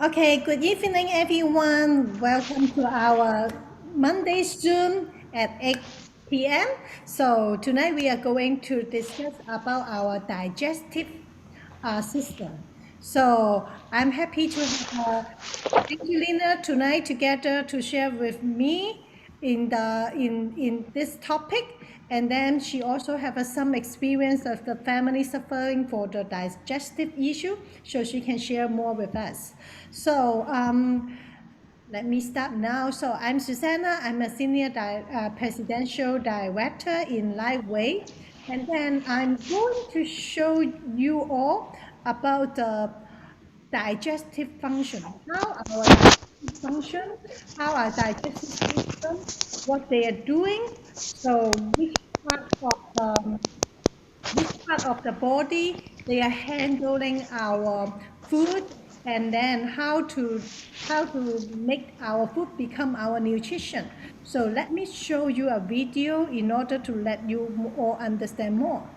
Okay, good evening, everyone. Welcome to our Monday Zoom at 8 p.m. So tonight we are going to discuss about our digestive system. So I'm happy to have Angelina tonight together to share with me in this topic, and then she also have some experience of the family suffering for the digestive issue, so she can share more with us. So let me start now. So I'm Susanna. I'm a senior presidential director in LifeWay, and then I'm going to show you all about the digestive function, how our digestive function, how our digestive system, what they are doing. So which part of the body they are handling our food, and then how to make our food become our nutrition. So let me show you a video in order to let you all understand more.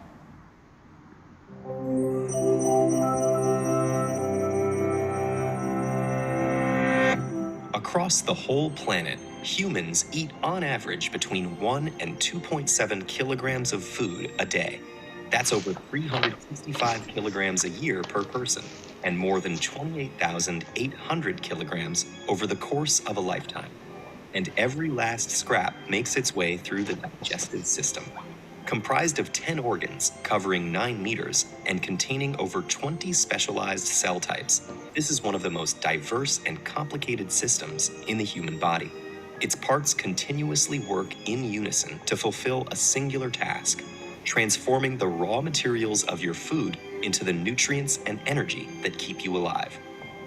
Across the whole planet, humans eat on average between 1 and 2.7 kilograms of food a day. That's over 365 kilograms a year per person, and more than 28,800 kilograms over the course of a lifetime. And every last scrap makes its way through the digestive system. Comprised of 10 organs covering 9 meters and containing over 20 specialized cell types, this is one of the most diverse and complicated systems in the human body. Its parts continuously work in unison to fulfill a singular task, transforming the raw materials of your food into the nutrients and energy that keep you alive.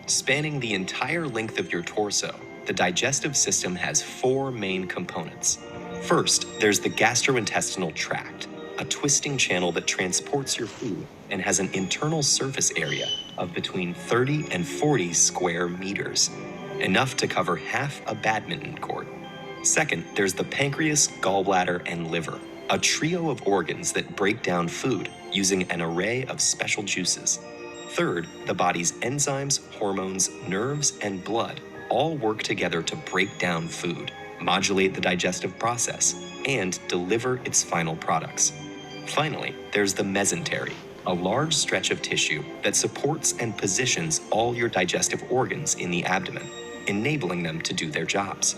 Spanning the entire length of your torso, the digestive system has 4 main components. First, there's the gastrointestinal tract, a twisting channel that transports your food and has an internal surface area of between 30 and 40 square meters, enough to cover half a badminton court. Second, there's the pancreas, gallbladder, and liver, a trio of organs that break down food using an array of special juices. Third, the body's enzymes, hormones, nerves, and blood all work together to break down food, modulate the digestive process, and deliver its final products. Finally, there's the mesentery, a large stretch of tissue that supports and positions all your digestive organs in the abdomen, enabling them to do their jobs.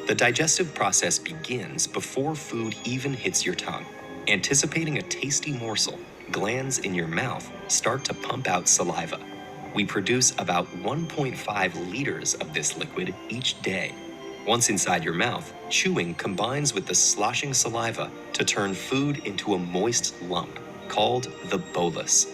The digestive process begins before food even hits your tongue. Anticipating a tasty morsel, glands in your mouth start to pump out saliva. We produce about 1.5 liters of this liquid each day. Once inside your mouth, chewing combines with the sloshing saliva to turn food into a moist lump called the bolus.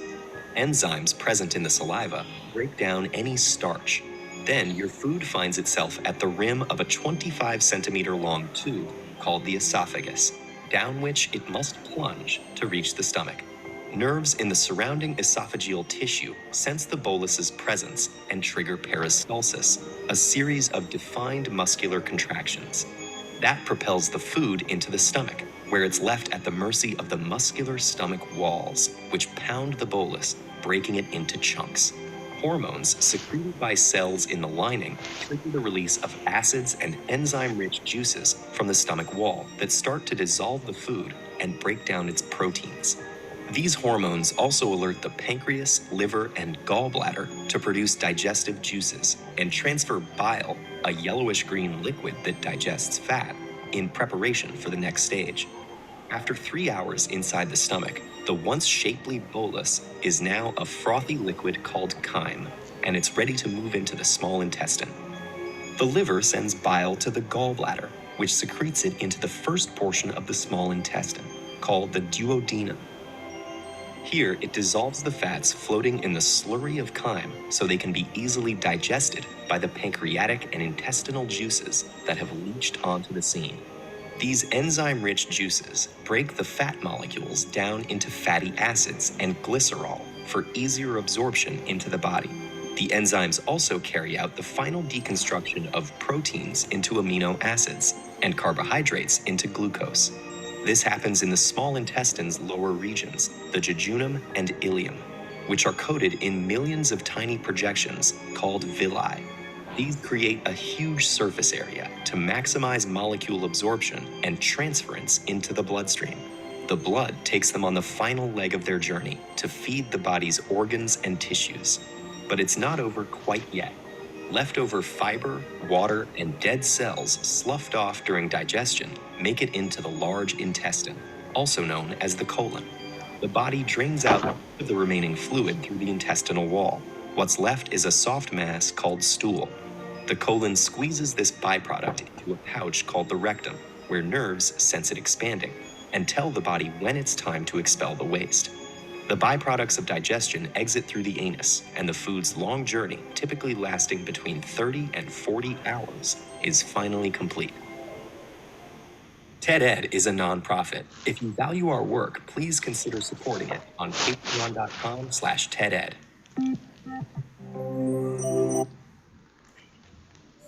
Enzymes present in the saliva break down any starch. Then your food finds itself at the rim of a 25 centimeter long tube called the esophagus, down which it must plunge to reach the stomach. Nerves in the surrounding esophageal tissue sense the bolus's presence and trigger peristalsis, a series of defined muscular contractions. That propels the food into the stomach, where it's left at the mercy of the muscular stomach walls, which pound the bolus, breaking it into chunks. Hormones secreted by cells in the lining trigger the release of acids and enzyme-rich juices from the stomach wall that start to dissolve the food and break down its proteins. These hormones also alert the pancreas, liver, and gallbladder to produce digestive juices and transfer bile, a yellowish-green liquid that digests fat, in preparation for the next stage. After 3 hours inside the stomach, the once shapely bolus is now a frothy liquid called chyme, and it's ready to move into the small intestine. The liver sends bile to the gallbladder, which secretes it into the first portion of the small intestine, called the duodenum. Here, it dissolves the fats floating in the slurry of chyme so they can be easily digested by the pancreatic and intestinal juices that have leached onto the scene. These enzyme-rich juices break the fat molecules down into fatty acids and glycerol for easier absorption into the body. The enzymes also carry out the final deconstruction of proteins into amino acids and carbohydrates into glucose. This happens in the small intestine's lower regions, the jejunum and ileum. which are coated in millions of tiny projections called villi. These create a huge surface area to maximize molecule absorption and transference into the bloodstream. The blood takes them on the final leg of their journey to feed the body's organs and tissues. But it's not over quite yet. Leftover fiber, water, and dead cells sloughed off during digestion make it into the large intestine, also known as the colon. The body drains out the remaining fluid through the intestinal wall. What's left is a soft mass called stool. The colon squeezes this byproduct into a pouch called the rectum, where nerves sense it expanding and tell the body when it's time to expel the waste. The byproducts of digestion exit through the anus, and the food's long journey, typically lasting between 30 and 40 hours, is finally complete. TED-Ed is a nonprofit. If you value our work, please consider supporting it on patreon.com/TEDEd.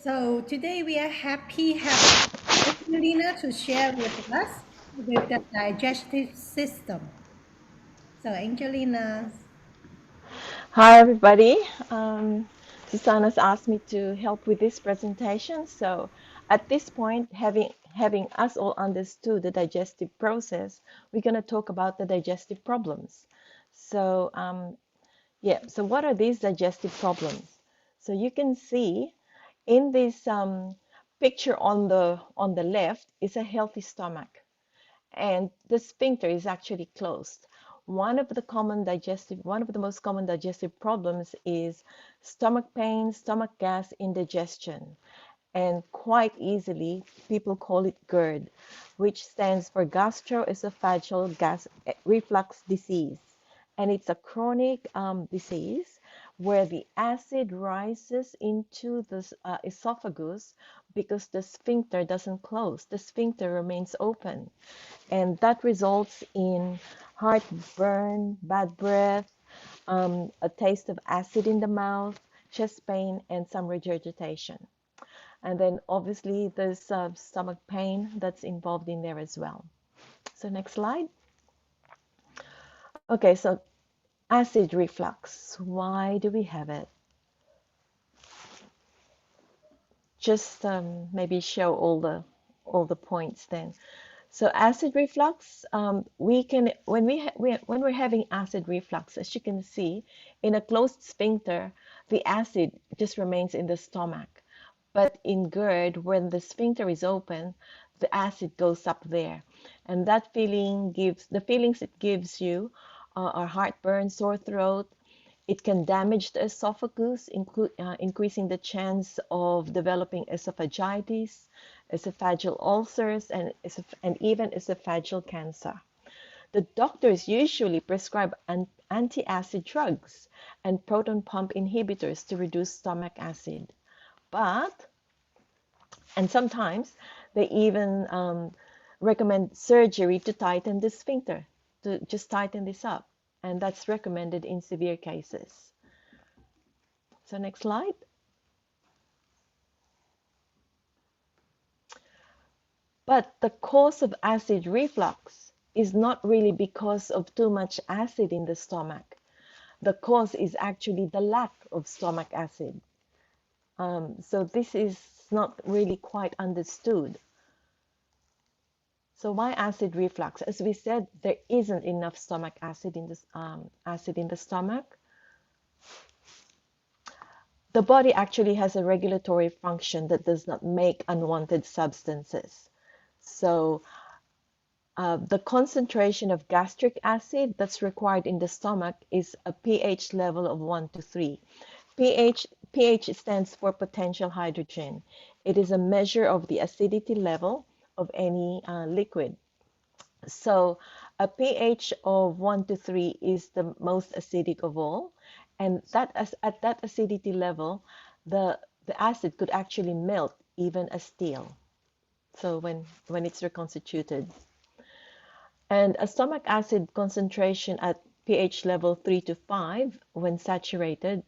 So today we are happy Angelina to share with us with the digestive system. So Angelina, Hi, everybody. Susanna's asked me to help with this presentation. So at this point, having us all understood the digestive process, we're going to talk about the digestive problems. So so what are these digestive problems? So you can see in this picture on the left is a healthy stomach, and the sphincter is actually closed. One of the most common digestive problems is stomach pain, stomach gas, indigestion. And quite easily, people call it GERD, which stands for gastroesophageal gas reflux disease. And it's a chronic disease where the acid rises into the esophagus because the sphincter doesn't close. The sphincter remains open. And that results in heartburn, bad breath, a taste of acid in the mouth, chest pain, and some regurgitation. And then obviously there's stomach pain that's involved in there as well. So next slide. Okay, so acid reflux. Why do we have it? Just maybe show all the points then. So acid reflux, we can when we're having acid reflux, as you can see, in a closed sphincter, the acid just remains in the stomach. But in GERD, when the sphincter is open, the acid goes up there, and that the feelings it gives you are heartburn, sore throat. It can damage the esophagus, increasing the chance of developing esophagitis, esophageal ulcers, and even esophageal cancer. The doctors usually prescribe anti-acid drugs and proton pump inhibitors to reduce stomach acid. And sometimes they even recommend surgery to tighten the sphincter, to just tighten this up. And that's recommended in severe cases. So next slide. But the cause of acid reflux is not really because of too much acid in the stomach. The cause is actually the lack of stomach acid. So this is not really quite understood. So why acid reflux? As we said, there isn't enough stomach acid in the stomach. The body actually has a regulatory function that does not make unwanted substances. So the concentration of gastric acid that's required in the stomach is a pH level of 1 to 3. pH stands for potential hydrogen. It is a measure of the acidity level of any liquid. So a pH of 1 to 3 is the most acidic of all. And at that acidity level, the acid could actually melt even as steel. So when it's reconstituted. And a stomach acid concentration at pH level 3 to 5, when saturated,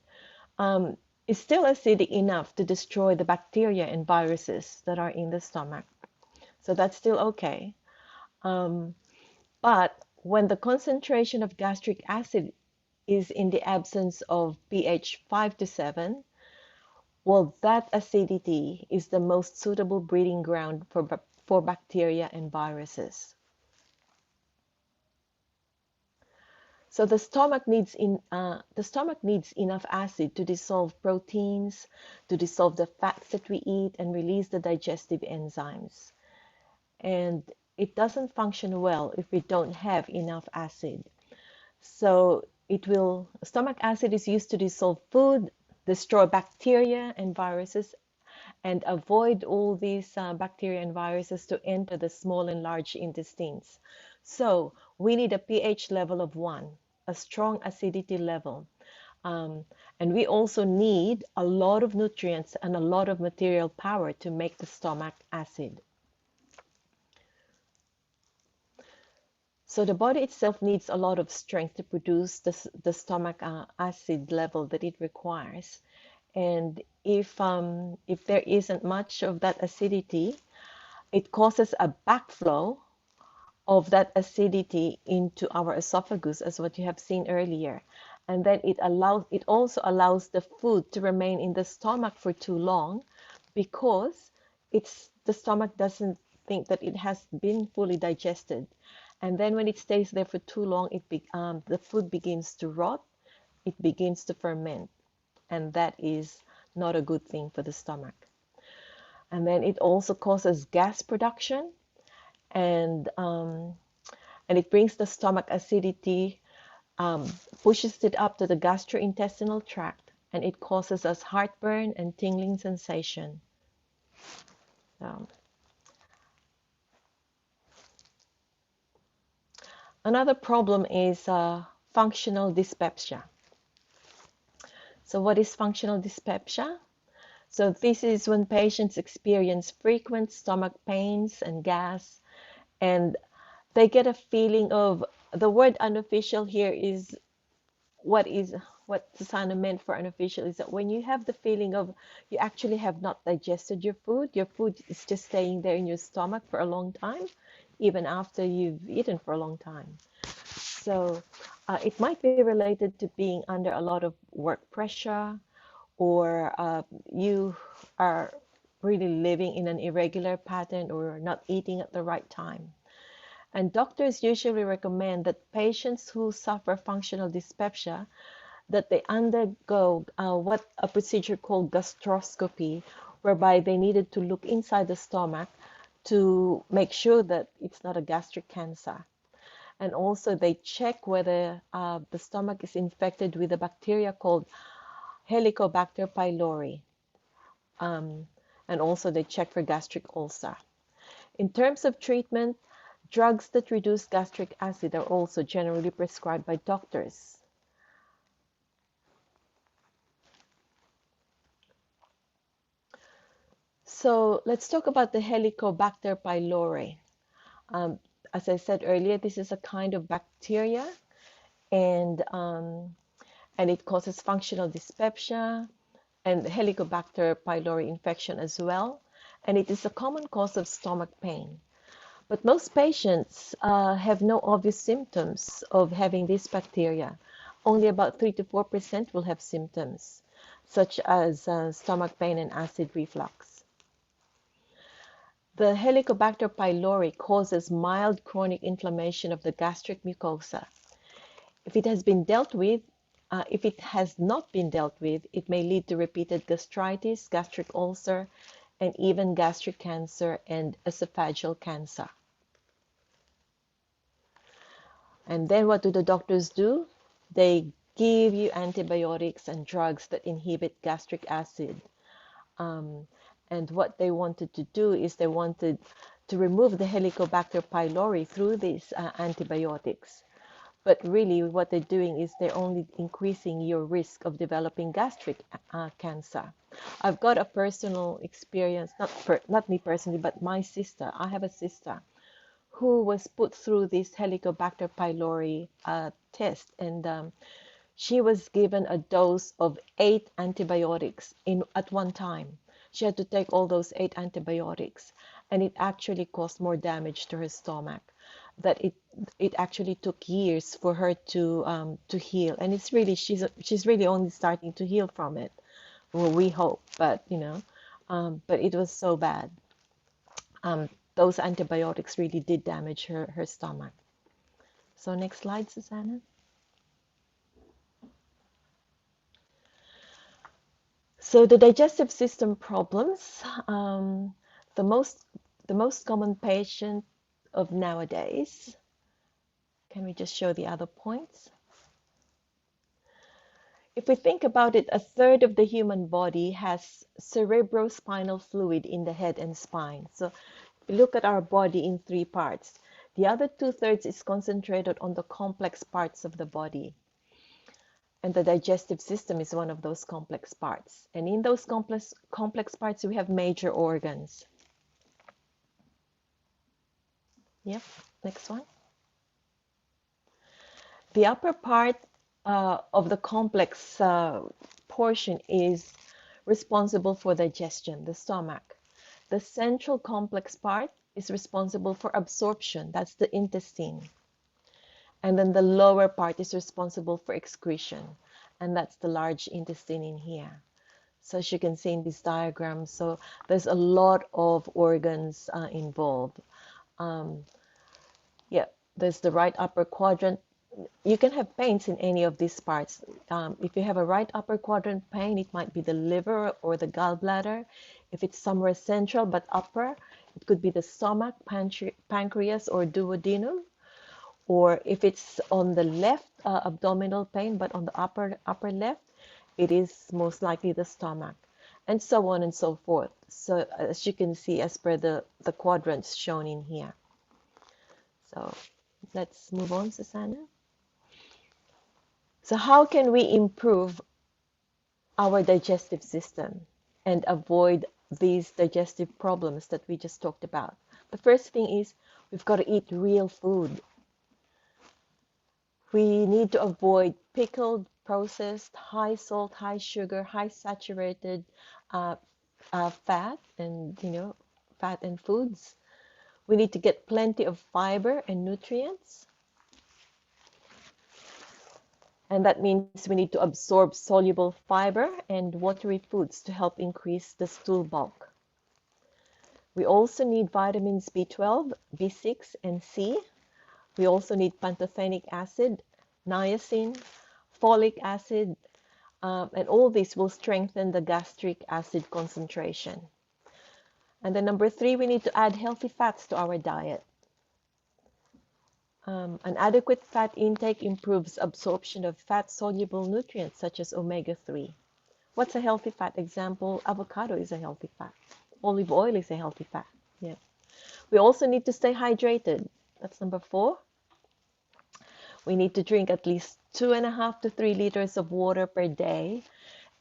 is still acidic enough to destroy the bacteria and viruses that are in the stomach. So that's still okay. But when the concentration of gastric acid is in the absence of pH 5 to 7, well, that acidity is the most suitable breeding ground for bacteria and viruses. So the stomach needs enough acid to dissolve proteins, to dissolve the fats that we eat, and release the digestive enzymes. And it doesn't function well if we don't have enough acid. So stomach acid is used to dissolve food, destroy bacteria and viruses, and avoid all these bacteria and viruses to enter the small and large intestines. So we need a pH level of 1, a strong acidity level. And we also need a lot of nutrients and a lot of material power to make the stomach acid. So the body itself needs a lot of strength to produce the stomach acid level that it requires. And if there isn't much of that acidity, it causes a backflow of that acidity into our esophagus, as what you have seen earlier. And then it also allows the food to remain in the stomach for too long, because the stomach doesn't think that it has been fully digested. And then when it stays there for too long, the food begins to rot, it begins to ferment, and that is not a good thing for the stomach. And then it also causes gas production, and it brings the stomach acidity, pushes it up to the gastrointestinal tract, and it causes us heartburn and tingling sensation. Another problem is functional dyspepsia. So what is functional dyspepsia? So this is when patients experience frequent stomach pains and gas, and they get a feeling of, the word unofficial here is what Susanna meant for unofficial, is that when you have the feeling of you actually have not digested your food is just staying there in your stomach for a long time, even after you've eaten for a long time. So it might be related to being under a lot of work pressure, or you are really living in an irregular pattern, or not eating at the right time. And doctors usually recommend that patients who suffer functional dyspepsia, that they undergo what a procedure called gastroscopy, whereby they needed to look inside the stomach to make sure that it's not a gastric cancer. And also they check whether the stomach is infected with a bacteria called Helicobacter pylori. And also they check for gastric ulcer. In terms of treatment, drugs that reduce gastric acid are also generally prescribed by doctors. So let's talk about the Helicobacter pylori. As I said earlier, this is a kind of bacteria, and it causes functional dyspepsia and Helicobacter pylori infection as well. And it is a common cause of stomach pain. But most patients have no obvious symptoms of having this bacteria. Only about 3 to 4% will have symptoms, such as stomach pain and acid reflux. The Helicobacter pylori causes mild chronic inflammation of the gastric mucosa. If it has not been dealt with, it may lead to repeated gastritis, gastric ulcer, and even gastric cancer and esophageal cancer. And then what do the doctors do? They give you antibiotics and drugs that inhibit gastric acid. And what they wanted to do is they wanted to remove the Helicobacter pylori through these antibiotics. But really what they're doing is they're only increasing your risk of developing gastric cancer. I've got a personal experience, not me personally, but my sister. I have a sister who was put through this Helicobacter pylori test, and she was given a dose of 8 antibiotics at one time. She had to take all those 8 antibiotics, and it actually caused more damage to her stomach. that it actually took years for her to heal, and it's really she's really only starting to heal from it. Well, we hope, but but it was so bad. Those antibiotics really did damage her stomach. So next slide, Susanna. So the digestive system problems, the most the most common patient of nowadays. Can we just show the other points? If we think about it, a third of the human body has cerebrospinal fluid in the head and spine. So if we look at our body in three parts, the other two-thirds is concentrated on the complex parts of the body. And the digestive system is one of those complex parts. And in those complex parts, we have major organs. Yep, next one. The upper part of the complex portion is responsible for digestion, the stomach. The central complex part is responsible for absorption, that's the intestine. And then the lower part is responsible for excretion, and that's the large intestine in here. So as you can see in this diagram, so there's a lot of organs involved. Yeah, there's the right upper quadrant. You can have pains in any of these parts. If you have a right upper quadrant pain, it might be the liver or the gallbladder. If it's somewhere central but upper, it could be the stomach, pancreas, or duodenum. Or if it's on the left, abdominal pain, but on the upper left, it is most likely the stomach, and so on and so forth. So as you can see, as per the quadrants shown in here. So let's move on, Susanna. So how can we improve our digestive system and avoid these digestive problems that we just talked about? The first thing is we've got to eat real food. We need to avoid pickled, processed, high salt, high sugar, high saturated fat and foods. We need to get plenty of fiber and nutrients. And that means we need to absorb soluble fiber and watery foods to help increase the stool bulk. We also need vitamins B12, B6, and C. We also need pantothenic acid, niacin, folic acid, and all this will strengthen the gastric acid concentration. And then number 3, we need to add healthy fats to our diet. An adequate fat intake improves absorption of fat-soluble nutrients such as omega-3. What's a healthy fat? Example, avocado is a healthy fat. Olive oil is a healthy fat. Yeah. We also need to stay hydrated. That's number 4. We need to drink at least 2.5 to 3 liters of water per day,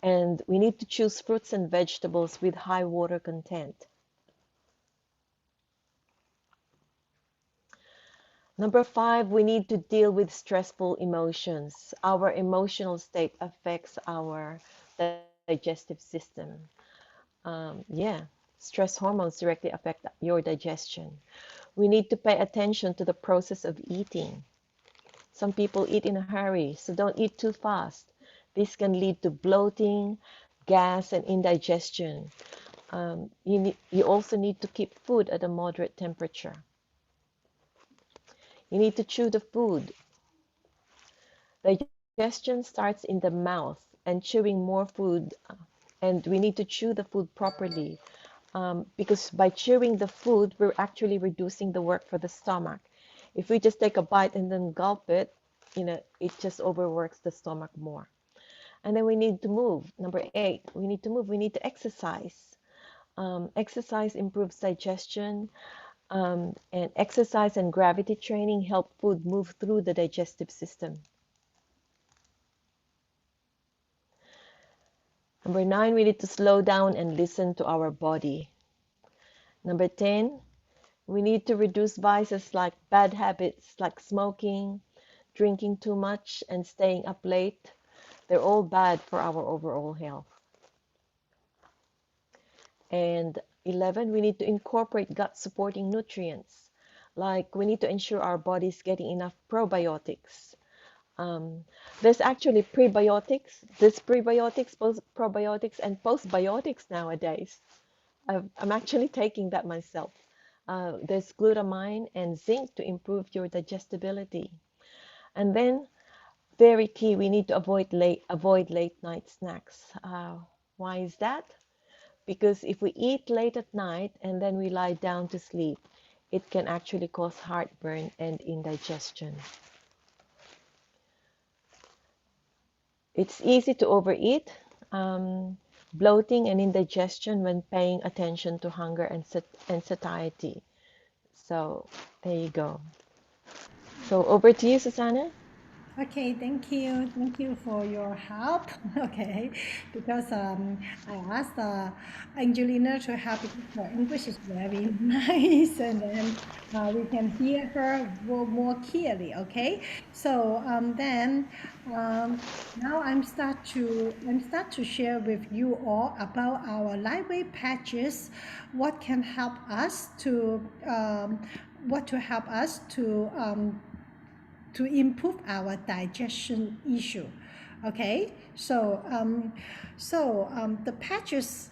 and we need to choose fruits and vegetables with high water content. Number 5, we need to deal with stressful emotions. Our emotional state affects our digestive system. Stress hormones directly affect your digestion. We need to pay attention to the process of eating. Some people eat in a hurry, so don't eat too fast. This can lead to bloating, gas, and indigestion. You also need to keep food at a moderate temperature. You need to chew the food. Digestion starts in the mouth, and chewing more food, and we need to chew the food properly, because by chewing the food, we're actually reducing the work for the stomach. If we just take a bite and then gulp it, it just overworks the stomach more. And then we need to move. Number 8, we need to move. We need to exercise. Exercise improves digestion, and exercise and gravity training help food move through the digestive system. Number 9, we need to slow down and listen to our body. Number 10, we need to reduce vices like bad habits like smoking, drinking too much, and staying up late. They're all bad for our overall health. And 11, we need to incorporate gut supporting nutrients Like we need to ensure our body's getting enough probiotics. There's actually prebiotics, probiotics, and postbiotics nowadays. I'm actually taking that myself. There's glutamine and zinc to improve your digestibility. And then, very key, we need to avoid late night snacks. Why is that? Because if we eat late at night and then we lie down to sleep, it can actually cause heartburn and indigestion. It's easy to overeat, bloating and indigestion when paying attention to hunger and satiety. So there you go. So over to you, Susanna. Okay, thank you. Thank you for your help. Okay, because I asked Angelina to help because her English is very nice, and then we can hear her more clearly. Okay, so now I'm start to share with you all about our lightweight patches. What can help us to what to help us to improve our digestion issue. Okay, the patches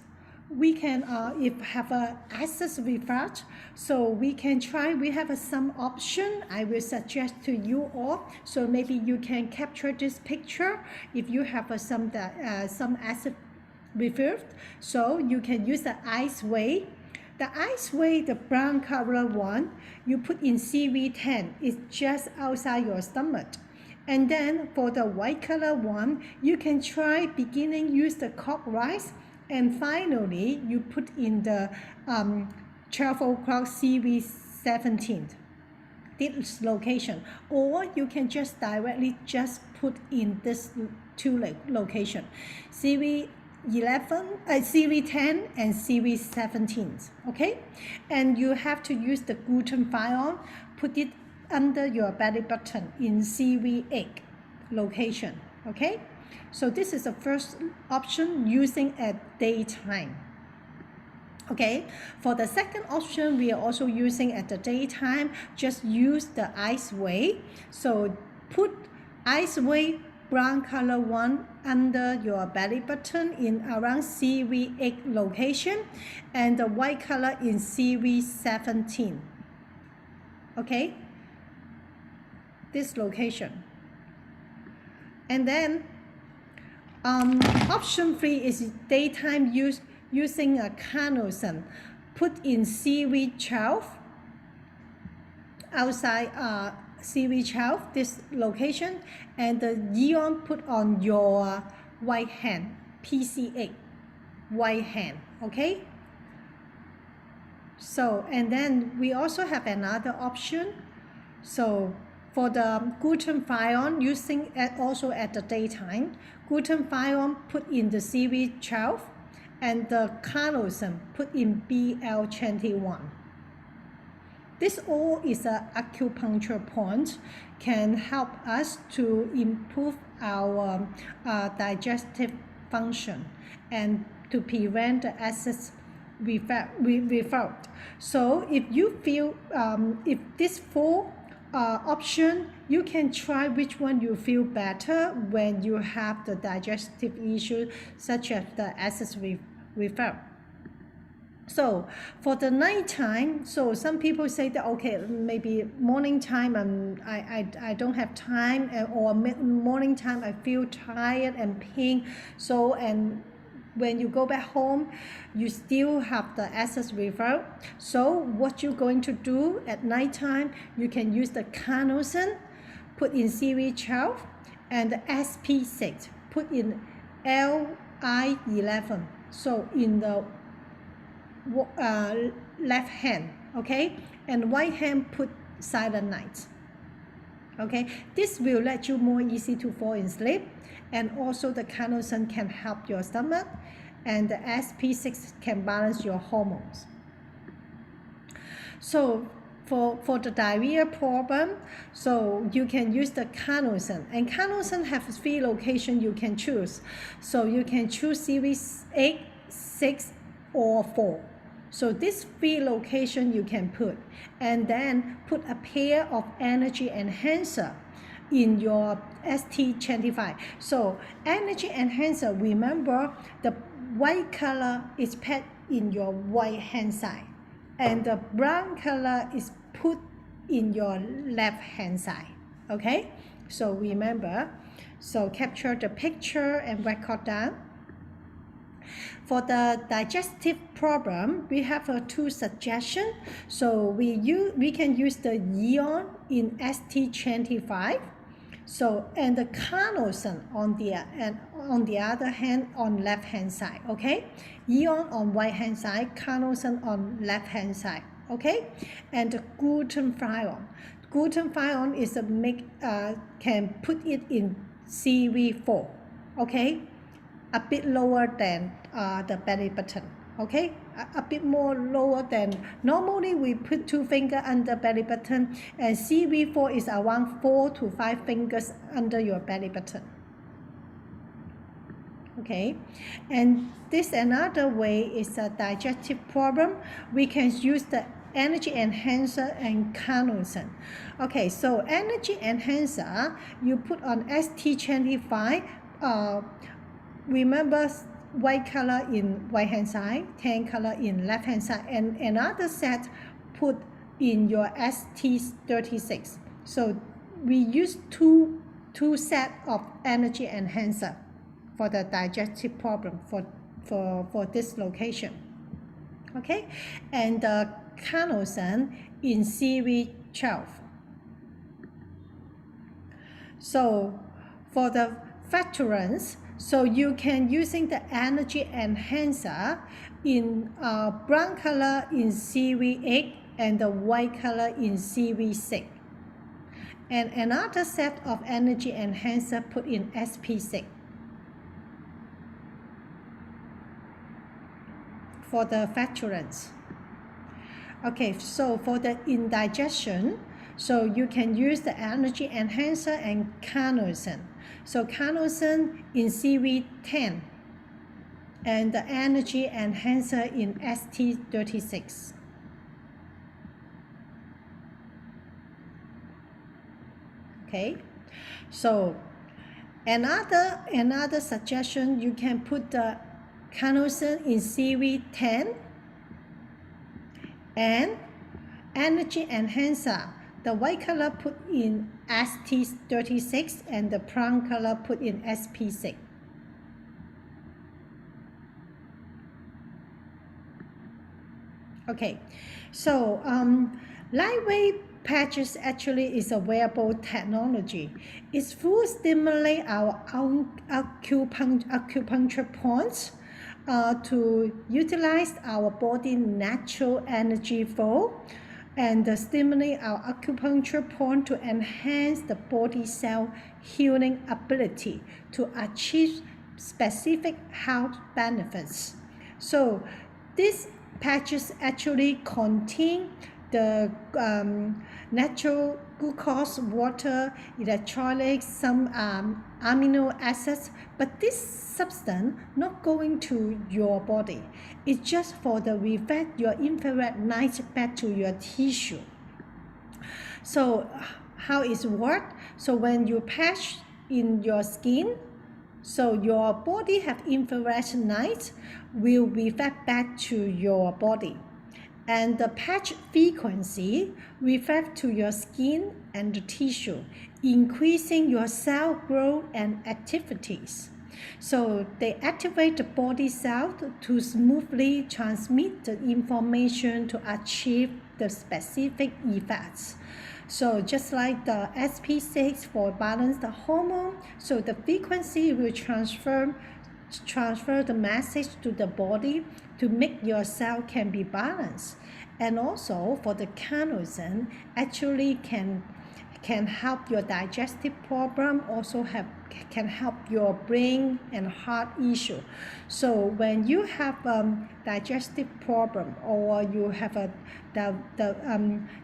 we can if have a access refresh, so we can try. We have some option I will suggest to you all. So maybe you can capture this picture if you have some acid refreshed. So you can use the ice way. The ice way, the brown color one, you put in CV10, it's just outside your stomach. And then for the white color one, you can try beginning use the cooked rice, and finally you put in the 12 o'clock CV17, this location, or you can just directly just put in this two location, CV10 and CV17. Okay, and you have to use the glutathione, put it under your belly button in CV8 location. Okay, so this is the first option using at daytime. Okay, for the second option, we are also using at the daytime, just use the ice way. So put ice way brown color one under your belly button in around CV8 location, and the white color in CV17. Okay, this location. And then option 3 is daytime use using a carnosine. Put in CV12 outside CV12 this location, and the ion put on your right hand, PC8 right hand. Okay, so and then we also have another option. So for the glutathione, using also at the daytime, glutathione put in the CV12, and the carnosine put in BL21. This all is an acupuncture point, can help us to improve our digestive function and to prevent the acid reflux. So if you feel, if this 4 option, you can try which one you feel better when you have the digestive issue such as the acid reflux. So for the nighttime, so some people say that okay, maybe morning time I don't have time, or morning time I feel tired and pain. So and when you go back home, you still have the acid reflux. So what you're going to do at nighttime, you can use the carnosine, put in CV12, and the SP6, put in LI11. So in the left hand, okay, and right hand put silent night. Okay, this will let you more easy to fall in sleep, and also the carnosine can help your stomach, and the SP6 can balance your hormones. So for the diarrhea problem, so you can use the carnosine, and carnosine have 3 locations you can choose. So you can choose CV8, 6, or 4. So this 3 location you can put, and then put a pair of energy enhancer in your ST25. So energy enhancer, remember the white color is put in your right hand side, and the brown color is put in your left hand side. Okay, so remember, so capture the picture and record down. For the digestive problem, we have 2 suggestions. So we can use the Eon in ST25. So, and the carnosine on the other hand, on left hand side. Okay, Eon on right hand side, carnosine on left hand side. Okay, and the glutathione. Glutathione is can put it in CV4. Okay, a bit lower than the belly button. Okay, a bit more lower than normally we put 2 fingers under belly button, and CV4 is around 4 to 5 fingers under your belly button. Okay, and this another way is a digestive problem. We can use the energy enhancer and carnosine. Okay, so energy enhancer you put on ST25. Remember, white color in right hand side, tan color in left hand side, and another set put in your ST36. So we use two set of energy enhancer for the digestive problem for this location. Okay, and the carnosine in CV12. So for the veterans, so you can using the energy enhancer in brown color in CV8 and the white color in CV6. And another set of energy enhancer put in SP6. For the veterans. Okay, so for the indigestion, so you can use the energy enhancer and carnosine. So carnosine in CV10 and the energy enhancer in ST36. Okay, so another suggestion, you can put the carnosine in CV10 and energy enhancer, the white color put in ST36 and the brown color put in SP6. Okay, so lightweight patches actually is a wearable technology. It will stimulate our own acupuncture points to utilize our body natural energy flow and stimulate our acupuncture point to enhance the body cell healing ability to achieve specific health benefits. So these patches actually contain the natural glucose, water, electrolytes, some amino acids, but this substance not going to your body. It's just for the reflect your infrared light back to your tissue. So how it works? So when you patch in your skin, so your body have infrared light will reflect back to your body. And the patch frequency reflects to your skin and the tissue, increasing your cell growth and activities. So they activate the body cell to smoothly transmit the information to achieve the specific effects. So just like the SP6 for balance the hormone, so the frequency will transfer the message to the body to make your cell can be balanced. And also for the carnosine actually can help your digestive problem, also can help your brain and heart issue. So when you have digestive problem or you have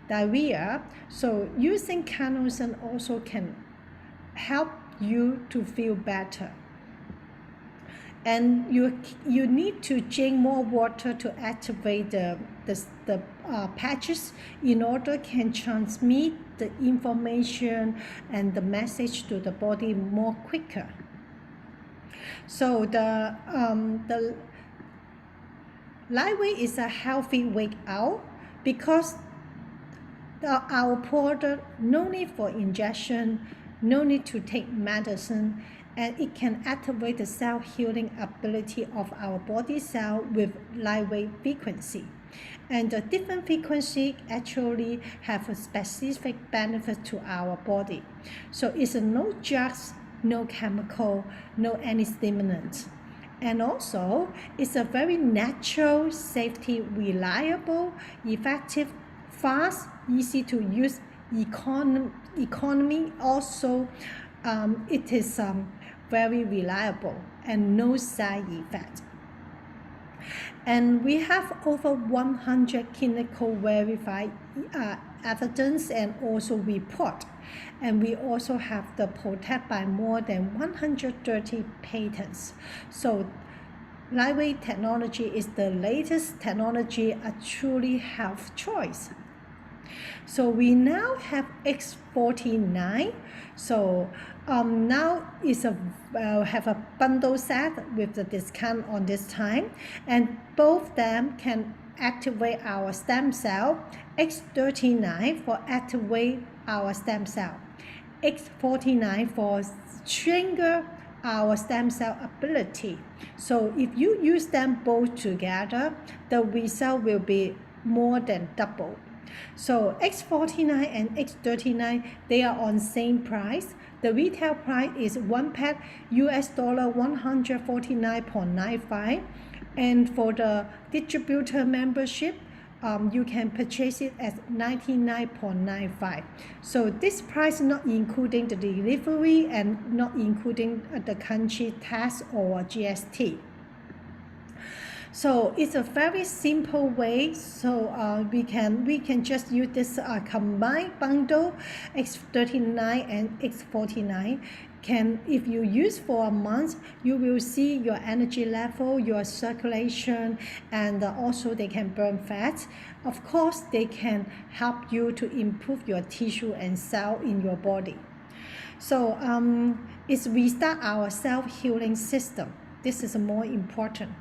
diarrhea, so using carnosine also can help you to feel better. and you need to drink more water to activate the patches in order can transmit the information and the message to the body more quicker. So the lightweight is a healthy weight out because our product no need for injection, no need to take medicine, and it can activate the cell healing ability of our body cell with lightweight frequency. And the different frequency actually have a specific benefit to our body. So it's no drugs, no chemical, no any stimulant. And also, it's a very natural, safety, reliable, effective, fast, easy to use economy. Also, it is very reliable and no side effect. And we have over 100 clinical verified evidence and also report. And we also have the protect by more than 130 patents. So lightweight technology is the latest technology, a truly health choice. So we now have X49. So now is have a bundle set with the discount on this time, and both them can activate our stem cell. X39 for activate our stem cell, X49 for trigger our stem cell ability. So if you use them both together, the result will be more than double. So X49 and X39, they are on same price. The retail price is one pack US dollar $149.95, and for the distributor membership, you can purchase it at $99.95. So this price not including the delivery and not including the country tax or GST. So it's a very simple way. So we can just use this combined bundle X39 and X49. If you use for a month, you will see your energy level, your circulation, and also they can burn fat. Of course, they can help you to improve your tissue and cell in your body. So it's restart our self-healing system. This is more important.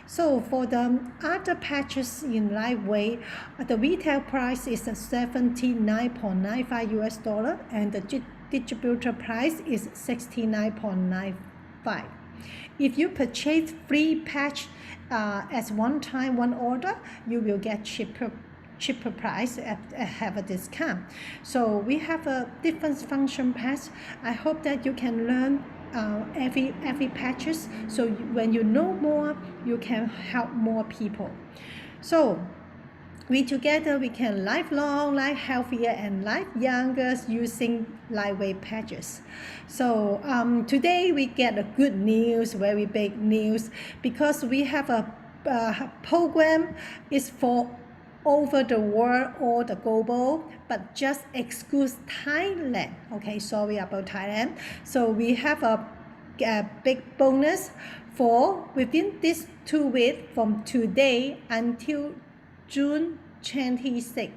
So for the other patches in lightweight, the retail price is $79.95 US dollar, and the distributor price is $69.95. If you purchase 3 patch as one time, one order, you will get cheaper price have a discount. So we have a different function patch. I hope that you can learn every patches, so when you know more, you can help more people. So we together we can live long, live healthier, and live younger using lightweight patches. So today we get a good news, very big news, because we have a program is for over the world or the global, but just excludes Thailand. Okay, sorry about Thailand. So we have a big bonus for within this 2 weeks from today until June 26.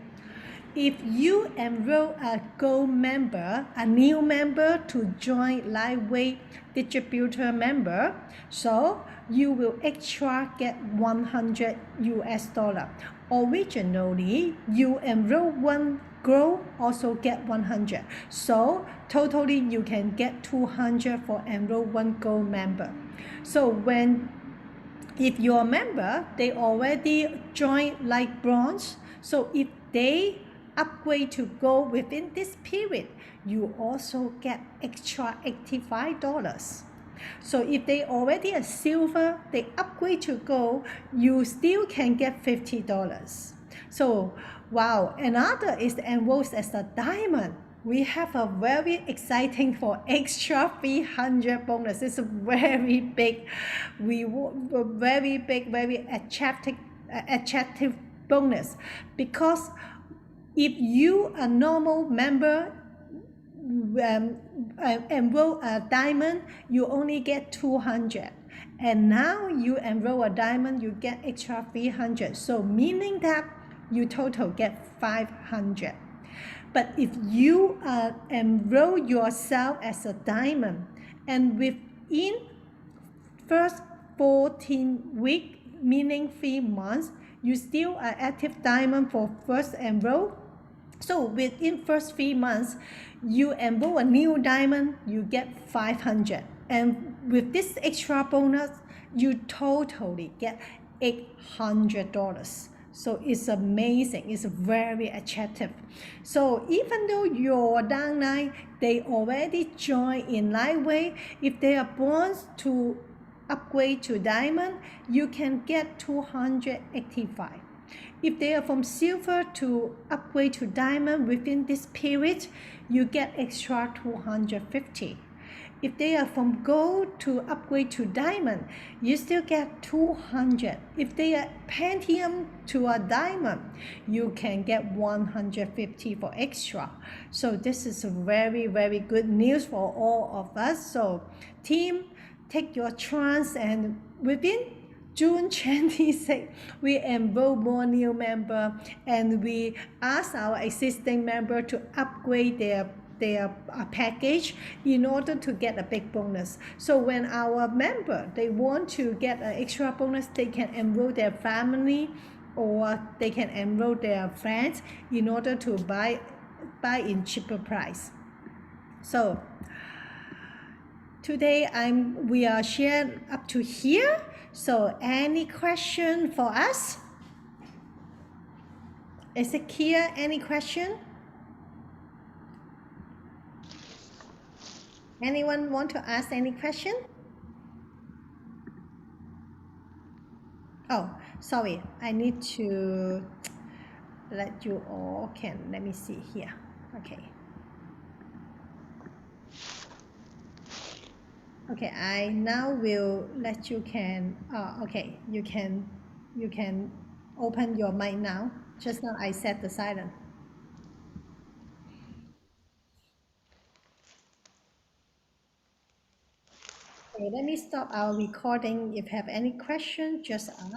If you enroll a gold member, a new member to join lightweight distributor member, so you will extra get 100 US dollar. Originally, you enroll one gold, also get 100. So totally you can get 200 for enroll one gold member. So if you're a member, they already joined like bronze. So if they upgrade to gold within this period, you also get extra $85. So if they already a silver, they upgrade to gold, you still can get $50. So wow, another is enrolled as a diamond. We have a very exciting for extra 300 bonus. It's a very big, very attractive bonus, because if you a normal member, enroll a diamond, you only get 200. And now you enroll a diamond, you get extra 300. So meaning that you total get 500. But if you enroll yourself as a diamond and within first 14 weeks, meaning 3 months, you still are active diamond for first enroll. So within first 3 months, you enroll a new diamond, you get 500. And with this extra bonus, you totally get $800. So it's amazing. It's very attractive. So even though your downline, they already join in Lightweight, if they are born to upgrade to diamond, you can get 285. If they are from silver to upgrade to diamond within this period, you get extra 250. If they are from gold to upgrade to diamond, you still get 200. If they are platinum to a diamond, you can get 150 for extra. So this is very, very good news for all of us. So team, take your chance, and within June 26, we enroll more new member, and we ask our existing member to upgrade their package in order to get a big bonus. So when our member, they want to get an extra bonus, they can enroll their family or they can enroll their friends in order to buy in cheaper price. So today we are shared up to here. So any question for us? Is it clear? Any question? Anyone want to ask any question? Oh, sorry. I need to let you all can. Let me see here. Okay. Okay, I now will let you can. Okay, you can open your mic now. Just now I set the silent. Okay, let me stop our recording. If you have any question, just ask.